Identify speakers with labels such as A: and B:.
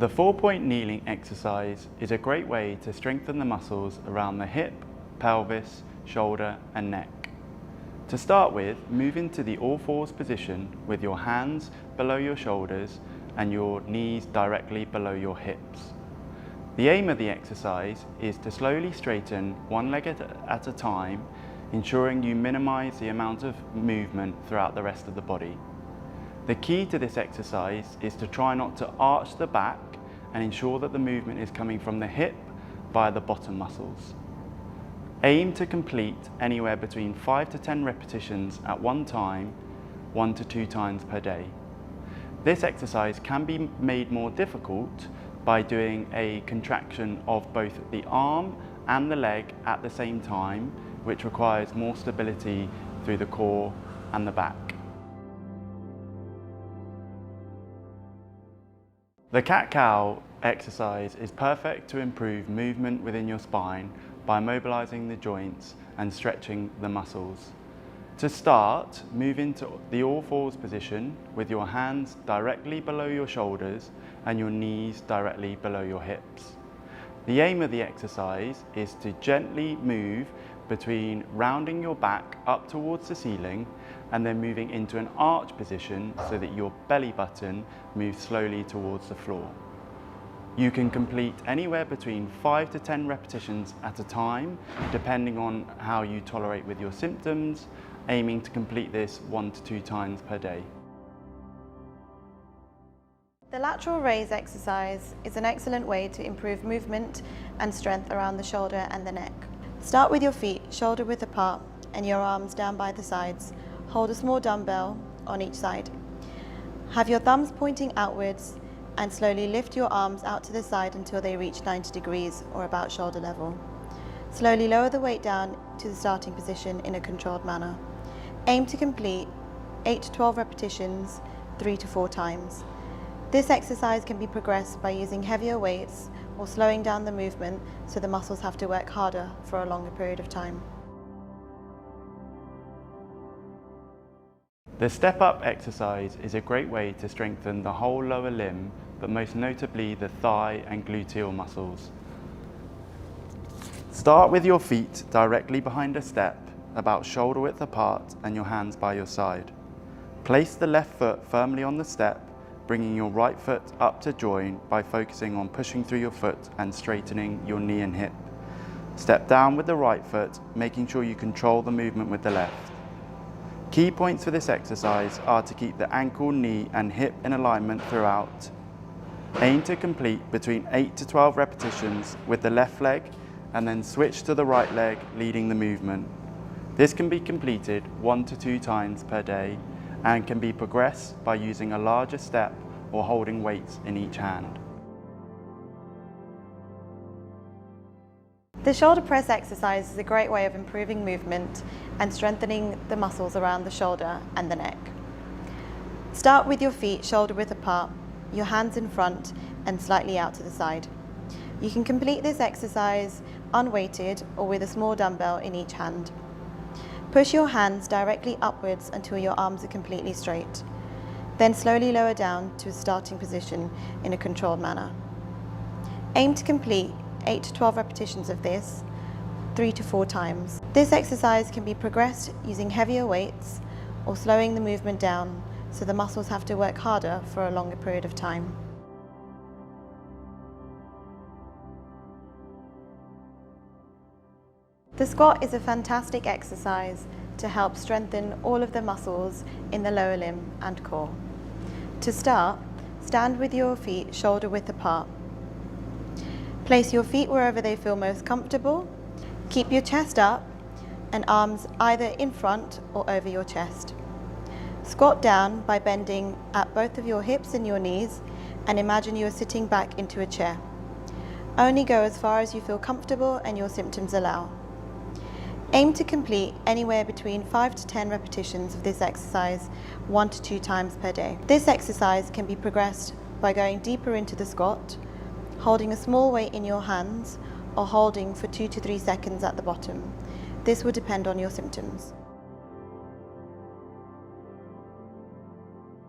A: The 4-point kneeling exercise is a great way to strengthen the muscles around the hip, pelvis, shoulder and neck. To start with, move into the all-fours position with your hands below your shoulders and your knees directly below your hips. The aim of the exercise is to slowly straighten one leg at a time, ensuring you minimize the amount of movement throughout the rest of the body. The key to this exercise is to try not to arch the back and ensure that the movement is coming from the hip via the bottom muscles. Aim to complete anywhere between 5 to 10 repetitions at one time, 1 to 2 times per day. This exercise can be made more difficult by doing a contraction of both the arm and the leg at the same time, which requires more stability through the core and the back. The cat-cow exercise is perfect to improve movement within your spine by mobilizing the joints and stretching the muscles. To start, move into the all-fours position with your hands directly below your shoulders and your knees directly below your hips. The aim of the exercise is to gently move between rounding your back up towards the ceiling and then moving into an arch position so that your belly button moves slowly towards the floor. You can complete anywhere between 5 to 10 repetitions at a time, depending on how you tolerate with your symptoms, aiming to complete this 1 to 2 times per day.
B: The lateral raise exercise is an excellent way to improve movement and strength around the shoulder and the neck. Start with your feet shoulder width apart and your arms down by the sides. Hold a small dumbbell on each side. Have your thumbs pointing outwards and slowly lift your arms out to the side until they reach 90 degrees or about shoulder level. Slowly lower the weight down to the starting position in a controlled manner. Aim to complete 8 to 12 repetitions, 3 to 4 times. This exercise can be progressed by using heavier weights or slowing down the movement so the muscles have to work harder for a longer period of time.
A: The step-up exercise is a great way to strengthen the whole lower limb, but most notably the thigh and gluteal muscles. Start with your feet directly behind a step, about shoulder width apart and your hands by your side. Place the left foot firmly on the step, bringing your right foot up to join by focusing on pushing through your foot and straightening your knee and hip. Step down with the right foot, making sure you control the movement with the left. Key points for this exercise are to keep the ankle, knee and hip in alignment throughout. Aim to complete between 8 to 12 repetitions with the left leg and then switch to the right leg leading the movement. This can be completed 1 to 2 times per day and can be progressed by using a larger step or holding weights in each hand.
B: The shoulder press exercise is a great way of improving movement and strengthening the muscles around the shoulder and the neck. Start with your feet shoulder width apart, your hands in front and slightly out to the side. You can complete this exercise unweighted or with a small dumbbell in each hand. Push your hands directly upwards until your arms are completely straight. Then slowly lower down to a starting position in a controlled manner. Aim to complete 8 to 12 repetitions of this, 3 to 4 times. This exercise can be progressed using heavier weights or slowing the movement down so the muscles have to work harder for a longer period of time. The squat is a fantastic exercise to help strengthen all of the muscles in the lower limb and core. To start, stand with your feet shoulder width apart. Place your feet wherever they feel most comfortable. Keep your chest up and arms either in front or over your chest. Squat down by bending at both of your hips and your knees and imagine you are sitting back into a chair. Only go as far as you feel comfortable and your symptoms allow. Aim to complete anywhere between 5 to 10 repetitions of this exercise 1 to 2 times per day. This exercise can be progressed by going deeper into the squat, holding a small weight in your hands or holding for 2 to 3 seconds at the bottom. This will depend on your symptoms.